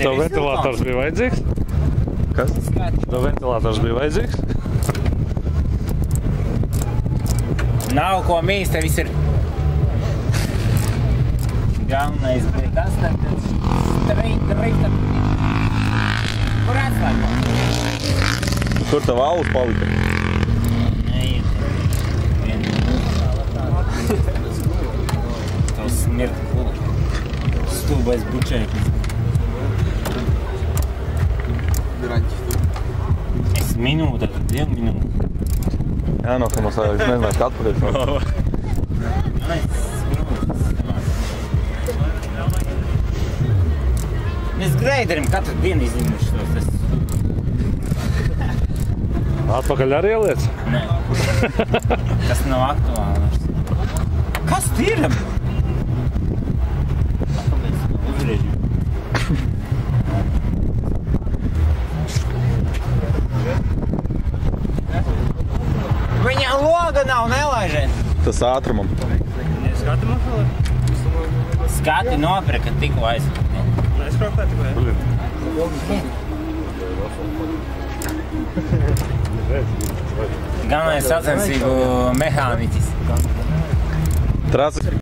Tev ventilators bija vajadzīgs? Kas? Tev ventilators bija vajadzīgs? Nav ko mīst, te viss ir. Galvenais bija tas, tad strikta. Kur atslēgā? Kur tavu alus palika? Neiet. Tev smirta kula. Stulbais bučēklis. Es minūte, tad 2 minūte. Jā, no kā mums vajag, es nezinu, kā atpakaļ. Mēs greiderim katru dienu izņemuši tos. Atpakaļ arī ieliec? Nē. Tas nav aktuāli. Kas ir? Uzrežu. Viņa loga nav, nelaižiet. Tas ātrumam. Skati man vēl? Skati nopirka tikko aizsūt. Es prātā tikai. Galvenais sacensību mehāniķis. Trācis.